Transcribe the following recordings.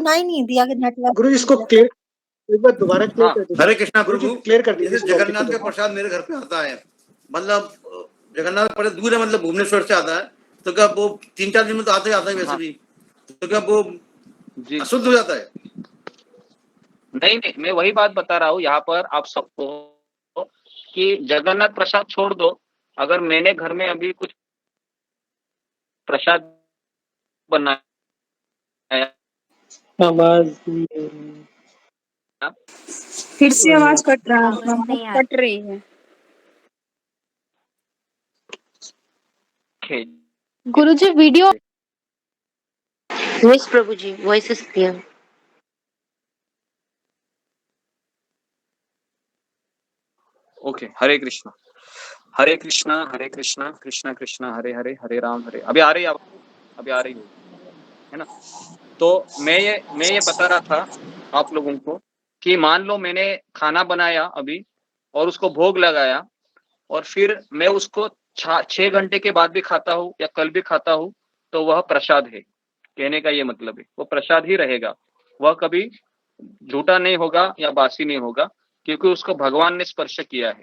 सुनाई नहीं दिया कि नेटवर्क। गुरु इसको क्लियर एक बार दोबारा क्लियर कर दीजिए। हरे कृष्णा गुरु क्लियर कर दीजिए। जैसे जगन्नाथ का प्रसाद मेरे घर पे आता है, मतलब जगन्नाथ प्रसाद दूर है, मतलब भुवनेश्वर से आता है, तो क्या वो 3-4 दिन में तो आता ही आता है वैसे भी, तो क्या वो अशुद्ध हो जाता है? नहीं नहीं, मैं वही बात बता रहा हूँ यहाँ पर आप सबको कि जगन्नाथ प्रसाद छोड़ दो, अगर मैंने घर में अभी कुछ प्रसाद बनाया, आवाज फिर से आवाज कट रही है। Guruji video. Yes Prabhu ji, voice is clear. Okay, Hare Krishna Hare Krishna Krishna Krishna Hare Hare, Hare Ram Hare. अभी आ रही है, अभी आ रही है ना? तो मैं ये बता रहा था आप लोगों को कि मान लो मैंने खाना बनाया अभी और उसको भोग लगाया, और फिर मैं उसको 6 घंटे के बाद भी खाता हूँ या कल भी खाता हूँ, तो वह प्रसाद है। कहने का ये मतलब है वो प्रसाद ही रहेगा, वह कभी झूठा नहीं होगा या बासी नहीं होगा, क्योंकि उसको भगवान ने स्पर्श किया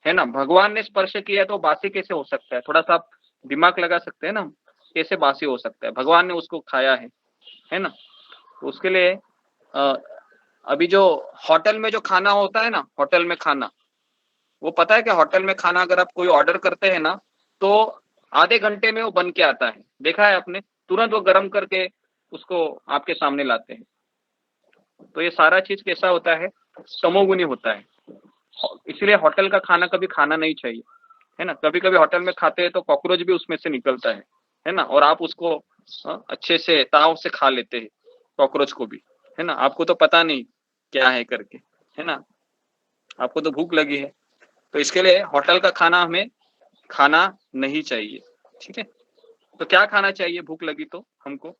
है ना? भगवान ने स्पर्श किया तो बासी कैसे हो सकता है? थोड़ा सा आप दिमाग लगा सकते हैं ना, कैसे बासी हो सकता है? भगवान ने उसको खाया है ना? तो उसके लिए अभी जो होटल में जो खाना होता है ना, होटल में खाना, वो पता है क्या? होटल में खाना अगर आप कोई ऑर्डर करते हैं ना, तो आधे घंटे में वो बन के आता है, देखा है आपने? तुरंत वो गर्म करके उसको आपके सामने लाते हैं। तो ये सारा चीज कैसा होता है? तमोगुनी होता है। इसलिए होटल का खाना कभी खाना नहीं चाहिए, है ना? कभी कभी होटल में खाते हैं तो कॉकरोच भी उसमें से निकलता है ना? और आप उसको अच्छे से ताव से खा लेते हैं कॉकरोच को भी, है ना? आपको तो पता नहीं क्या है करके, है ना? आपको तो भूख लगी है, तो इसके लिए होटल का खाना हमें खाना नहीं चाहिए, ठीक है? तो क्या खाना चाहिए भूख लगी तो हमको?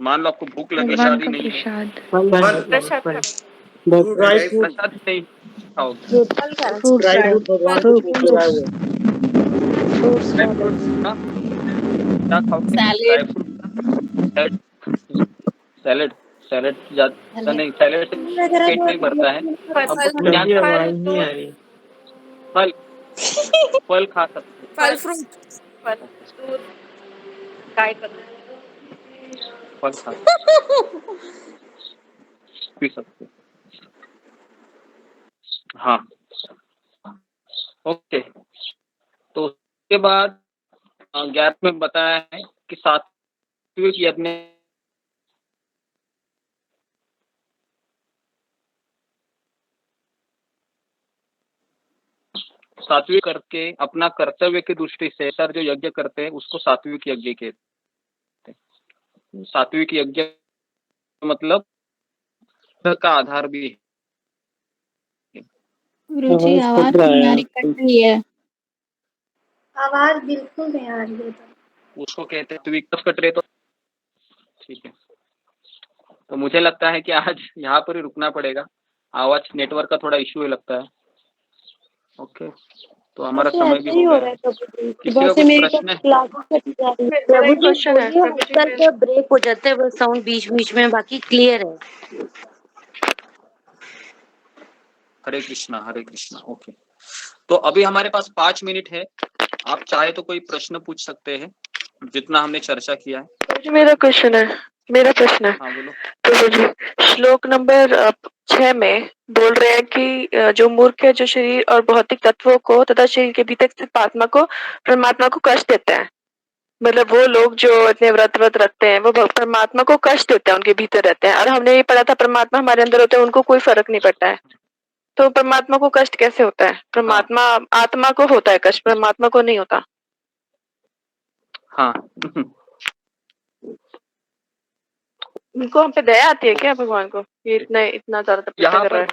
मान लो आपको भूख लगी, शादी नहीं है, प्रसाद प्रसाद नहीं खाओगे, भगवान को भोग लगाए हुए क्या खाओगे? Dry fruit, salad. सैलेड ज्यादा नहीं, सैलेड से पेट नहीं भरता है। फल फल खा सकते, फल फ्रूट, फल खा सकते, पी सकते। हाँ, ओके। तो उसके बाद गैप में बताया है कि सात्विक यज्ञ सात्विक करके अपना कर्तव्य की दृष्टि से सर जो यज्ञ करते हैं उसको सात्विक यज्ञ कहते हैं। सात्विक यज्ञ मतलब का आधार भी है। गुरुजी आवाज नहीं आ रही, कट रही है। आवाज बिल्कुल नहीं आ रही है। उसको कहते हैं सात्विक। कट रहे तो ठीक है। तो मुझे लगता है कि आज यहाँ पर ही रुकना पड़ेगा, आवाज नेटवर्क का थोड़ा इश्यू है लगता है। ओके, तो हमारा समय भी हो गया है। किसी का कुछ प्रश्न है? प्रभु जी ब्रेक हो जाते हैं साउंड बीच बीच में, बाकी क्लियर है। हरे कृष्णा। ओके, तो अभी हमारे पास 5 मिनट है, आप चाहे तो कोई प्रश्न पूछ सकते हैं जितना हमने चर्चा किया है। मेरा प्रश्न है। हाँ बोलो। प्रभु जी, श्लोक नंबर 6 में बोल रहे हैं कि जो मूर्ख है, जो शरीर और भौतिक तत्वों को तथा शरीर के भीतर स्थित परमात्मा को कष्ट देते हैं। मतलब वो लोग जो इतने व्रत रखते हैं वो परमात्मा को कष्ट देते हैं, उनके भीतर रहते हैं। और हमने ये पढ़ा था परमात्मा हमारे अंदर होते हैं, उनको कोई फर्क नहीं पड़ता है। तो परमात्मा को कष्ट कैसे होता है? परमात्मा आत्मा को होता है कष्ट, परमात्मा को नहीं होता। हाँ उनको हम पे दया आती है क्या भगवान को, ये इतना ज्यादा तपस्या कर रहा है?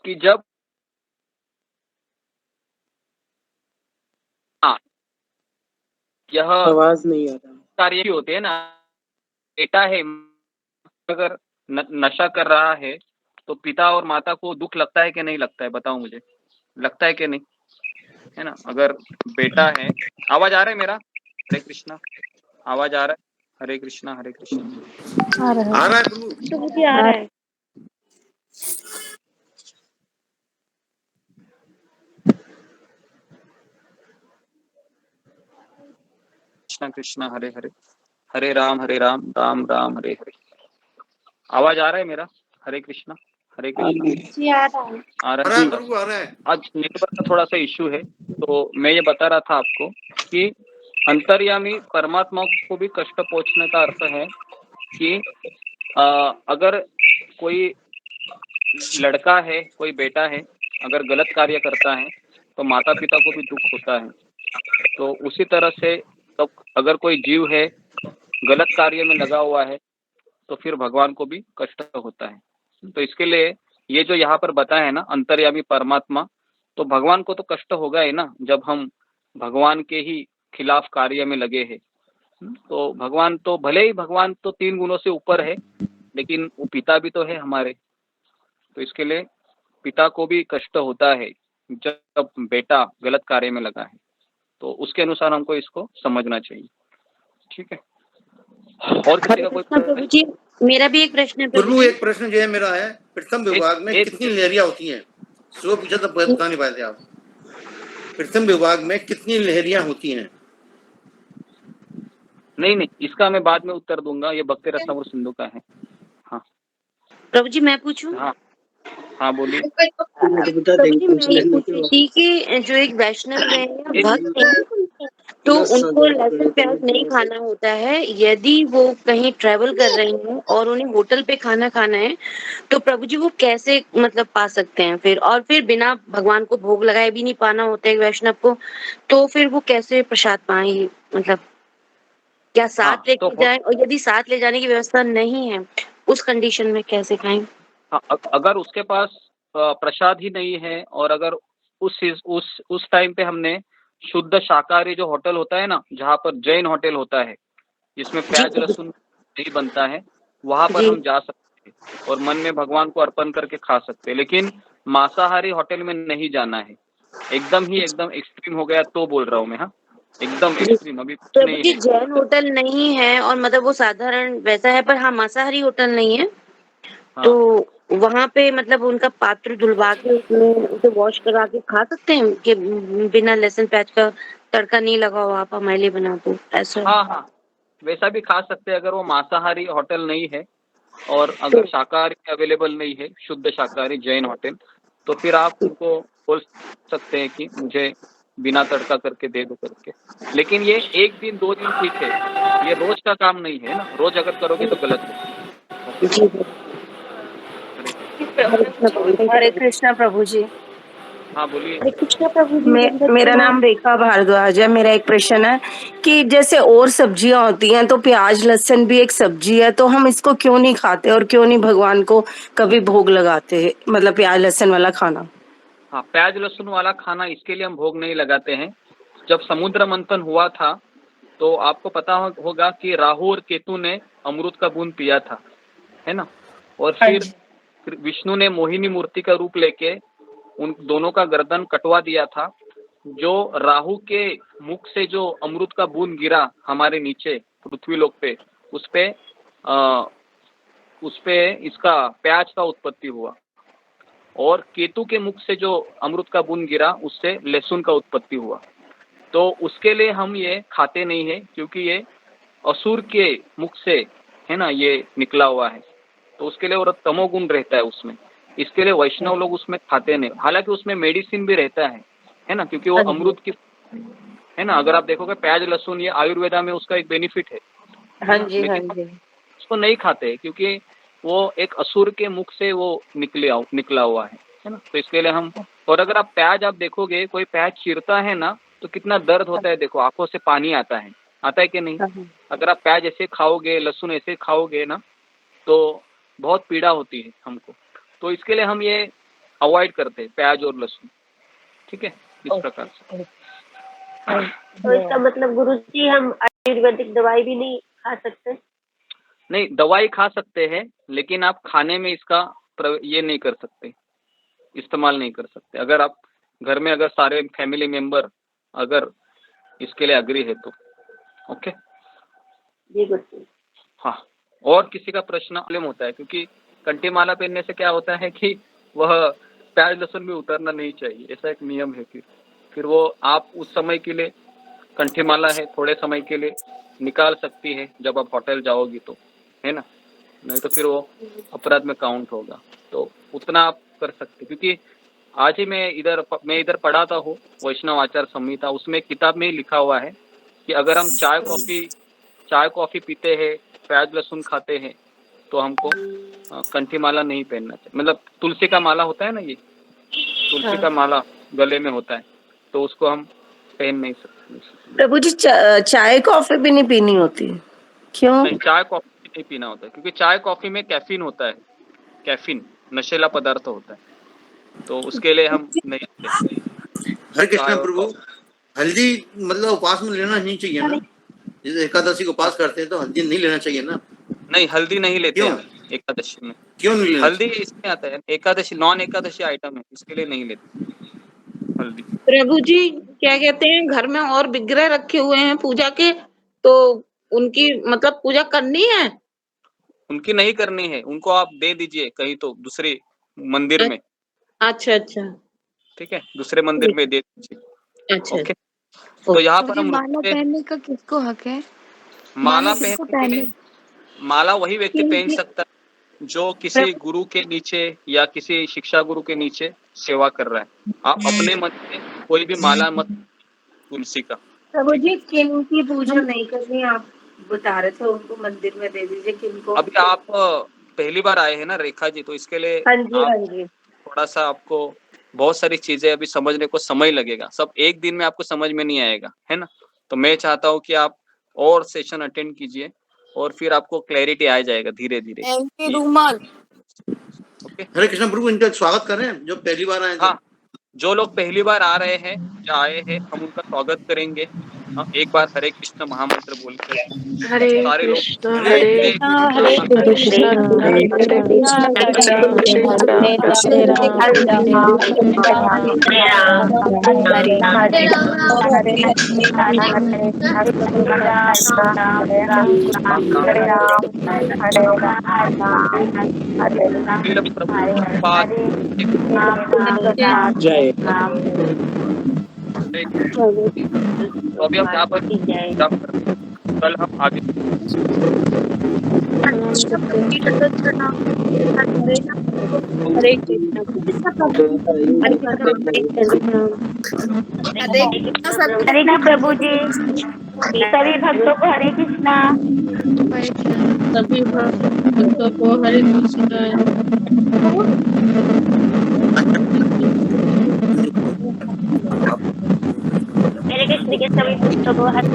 कि जब यह आवाज नहीं आ रहा, कार्य होते हैं ना, बेटा है अगर नशा कर रहा है तो पिता और माता को दुख लगता है कि नहीं लगता है? बताओ मुझे, लगता है कि नहीं? है ना? अगर बेटा है, आवाज आ रहा है मेरा? हरे कृष्णा, आवाज आ रहा है? हरे कृष्णा हरे कृष्णा। आ रहा है प्रभु। प्रभु जी आ रहा है। कृष्णा कृष्णा हरे हरे, हरे राम राम राम हरे हरे। आवाज आ रहा है मेरा? हरे कृष्णा हरे कृष्णा। जी आ रहा है। आ आ रहा रहा है है। प्रभु, आ रहा है। आज नेटवर्क का थोड़ा सा इश्यू है, तो मैं ये बता रहा था आपको कि अंतर्यामी परमात्मा को भी कष्ट पहुंचने का अर्थ है कि अगर कोई लड़का है, कोई बेटा है, अगर गलत कार्य करता है तो माता पिता को भी दुख होता है। तो उसी तरह से तो अगर कोई जीव है गलत कार्य में लगा हुआ है तो फिर भगवान को भी कष्ट होता है। तो इसके लिए ये जो यहाँ पर बताया है ना अंतर्यामी परमात्मा, तो भगवान को तो कष्ट होगा ही ना जब हम भगवान के ही खिलाफ कार्य में लगे हैं। तो भगवान तो भले ही भगवान तो 3 गुणों से ऊपर है, लेकिन वो पिता भी तो है हमारे। तो इसके लिए पिता को भी कष्ट होता है जब बेटा गलत कार्य में लगा है। तो उसके अनुसार हमको इसको समझना चाहिए। ठीक है, और किसी हरे का कोई कृष्णा प्रभु जी, मेरा भी एक प्रश्न है प्रभु प्रभु जी। एक प्रश्न जो है मेरा है, प्रथम विभाग में एक कितनी लहरियां होती हैं? सुबह पूछा तो बता नहीं पाए थे आप। प्रथम विभाग में कितनी लहरियां होती हैं? नहीं, इसका मैं बाद में उत्तर दूंगा, ये भक्ति रत्नावर सिंधु का है। हाँ प्रभु जी मैं पूछूं? हाँ बोलिए। तो बता प्रभु देंगे जी कौन मैं सी ये लहरियों पूछ रही थी कि जो एक वैष्णव है या एक भक्त है, तो उनको लहसुन प्याज नहीं खाना होता है। यदि वो कहीं ट्रेवल कर रहे हैं और उन्हें होटल पे खाना खाना है, तो प्रभु जी वो कैसे मतलब पा सकते हैं फिर? और फिर बिना भगवान को भोग लगाए भी नहीं पाना होता है एक वैष्णव को, तो फिर वो कैसे प्रसाद पाए? मतलब क्या हाँ साथ लेके तो जाएं? और यदि साथ ले जाने की व्यवस्था नहीं है, उस कंडीशन में कैसे खाएं? हाँ, अगर उसके पास प्रसाद ही नहीं है और अगर उस टाइम पे हमने शुद्ध शाकाहारी जो होटल होता है ना, जहाँ पर जैन होटल होता है जिसमें प्याज जी लहसुन नहीं बनता है, वहां पर जी हम जा सकते हैं और मन में भगवान को अर्पण करके खा सकते हैं। लेकिन मांसाहारी होटल में नहीं जाना है। एकदम एक्सट्रीम हो गया तो बोल रहा हूँ मैं। हाँ एकदम जी एक्सट्रीम, अभी कुछ प्रभु नहीं जी, है। जैन होटल नहीं है और मतलब वो साधारण वैसा है, पर हाँ मांसाहारी होटल नहीं है, तो हाँ वहां पे मतलब उनका पात्र धुलवा के उसमें उसे वॉश करा के खा सकते हैं कि बिना लहसुन प्याज का तड़का नहीं लगा हुआ आप हमारे लिए बना दो, ऐसा? हाँ वैसा भी खा सकते हैं अगर वो मांसाहारी होटल नहीं है। और तो अगर शाकाहारी अवेलेबल नहीं है, शुद्ध शाकाहारी जैन होटल, तो फिर आप उनको बोल सकते हैं कि मुझे बिना तड़का करके दे दो करके। लेकिन ये 1 दिन 2 दिन ठीक है, ये रोज का काम नहीं है ना, रोज अगर करोगे तो गलत है। ओके, जी हरे कृष्णा प्रभु जी। हरे कृष्णा प्रभु जी। हाँ बोलिए। हरे कृष्णा प्रभु जी, मेरा नाम रेखा भारद्वाज है। मेरा एक प्रश्न है कि जैसे और सब्जियां होती हैं तो प्याज लहसुन भी एक सब्जी है, तो हम इसको क्यों नहीं खाते और क्यों नहीं भगवान को कभी भोग लगाते, मतलब प्याज लहसुन वाला खाना? हाँ, प्याज लहसुन वाला खाना इसके लिए हम भोग नहीं लगाते हैं। जब समुद्र मंथन हुआ था तो आपको पता होगा कि राहु और केतु ने अमृत का बूंद पिया था, है ना। और फिर विष्णु ने मोहिनी मूर्ति का रूप लेके उन दोनों का गर्दन कटवा दिया था। जो राहु के मुख से जो अमृत का बूंद गिरा हमारे नीचे पृथ्वी लोक पे, उस पे इसका प्याज का उत्पत्ति हुआ। और केतु के मुख से जो अमृत का बूंद गिरा उससे लहसुन का उत्पत्ति हुआ। तो उसके लिए हम ये खाते नहीं है, क्योंकि ये असुर के मुख से है ना ये निकला हुआ है। तो उसके लिए और तमोगुण रहता है उसमें, इसके लिए वैष्णव लोग उसमें खाते नहीं। हालांकि उसमें मेडिसिन भी रहता है ना, क्योंकि वो अमृत की है ना। अगर आप देखोगे प्याज लहसुन ये आयुर्वेदा में उसका एक बेनिफिट है हाँ ना। जी, हाँ लेकिन जी। उसको नहीं खाते क्योंकि वो एक असुर के मुख से वो निकला हुआ है ना। तो इसके लिए हम, और अगर आप प्याज आप देखोगे, कोई प्याज चीरता है ना तो कितना दर्द होता है, देखो आंखों से पानी आता है कि नहीं। अगर आप प्याज ऐसे खाओगे, लहसुन ऐसे खाओगे ना, तो बहुत पीड़ा होती है हमको। तो इसके लिए हम ये अवॉइड करते हैं प्याज और लहसुन। ठीक है, इस प्रकार से। तो इसका मतलब गुरुजी हम आयुर्वेदिक दवाई भी नहीं खा सकते? नहीं, दवाई खा सकते हैं लेकिन आप खाने में इसका ये नहीं कर सकते, इस्तेमाल नहीं कर सकते। अगर आप घर में अगर सारे फैमिली मेंबर अगर इसके लिए अग्री है तो ओके। जी गुरु। हाँ, और किसी का प्रश्न प्रॉब्लम होता है, क्योंकि कंठी माला पहनने से क्या होता है कि वह प्याज लहसुन भी उतरना नहीं चाहिए, ऐसा एक नियम है। फिर वो आप उस समय के लिए कंठी माला है थोड़े समय के लिए निकाल सकती है जब आप होटल जाओगी तो, है ना, नहीं तो फिर वो अपराध में काउंट होगा। तो उतना आप कर सकते, क्योंकि आज ही मैं इधर पढ़ाता हूँ वैष्णव आचार संहिता, उसमें किताब में ही लिखा हुआ है कि अगर हम चाय कॉफी पीते हैं, प्याज लहसुन खाते हैं, तो हमको कंठी माला नहीं पहनना चाहिए। मतलब तुलसी का माला होता है ना, ये तुलसी का माला गले में होता है, तो उसको हम पहन नहीं सकते। प्रभु जी चाय कॉफी भी नहीं पीनी होती, क्यों? नहीं, चाय कॉफी नहीं पीना होता है, क्योंकि चाय कॉफी में कैफीन होता है, कैफीन नशीला पदार्थ होता है, तो उसके लिए हम नहीं पीते। हरे कृष्ण प्रभु, हल्दी मतलब उपवास में लेना नहीं चाहिए ना? जैसे एकादशी को उपवास करते हैं तो हल्दी नहीं लेना चाहिए ना? नहीं, हल्दी नहीं लेते क्यों? हैं एकादशी में। क्यों नहीं लेना? हल्दी इसमें आता है, एकादशी नॉन एकादशी आइटम है, इसके लिए नहीं लेते हल्दी। प्रभु जी क्या कहते हैं, घर में और विग्रह रखे हुए हैं पूजा के, तो उनकी मतलब पूजा करनी है? उनकी नहीं करनी है, उनको आप दे दीजिए कहीं तो दूसरे मंदिर में। अच्छा अच्छा, ठीक है, दूसरे मंदिर में दे दीजिए। अच्छा ओके, तो यहाँ पर हम माला पहनने का किसको हक है? माला किसको पहनने के लिए माला वही व्यक्ति पहन सकता है जो किसी गुरु के नीचे या किसी शिक्षा गुरु के नीचे सेवा कर रहा है। आप अपने मन में कोई भी माला मत तुलसी का। प्रभु जी किन की पूजा नहीं करनी आप बता रहे थे, उनको मंदिर में दे दीजिए। किनको? अभी आप पहली बार आए हैं ना रेखा जी, तो इसके लिए हाँ जी। थोड़ा सा आपको बहुत सारी चीजें अभी समझने को समय लगेगा, सब एक दिन में आपको समझ में नहीं आएगा, है ना। तो मैं चाहता हूँ कि आप और सेशन अटेंड कीजिए और फिर आपको क्लैरिटी आ जाएगा धीरे धीरे। ओके, हरे कृष्ण प्रभु, इनका स्वागत करें जो पहली बार आए। हाँ, जो लोग पहली बार आ रहे हैं या आए हैं, हम उनका स्वागत करेंगे। एक बार हरे कृष्ण महामंत्र बोलकर हरे सारे लोग कृष्ण हरे कृष्ण जय। तो अभी हम यहाँ पर कल हम आगे हरे कृष्ण। हरे कृष्ण प्रभु जी, सभी भक्तों को हरे कृष्णा। सभी भक्तों को हरे कृष्ण। मेरे कृष्ण के सभी भक्तों को हरे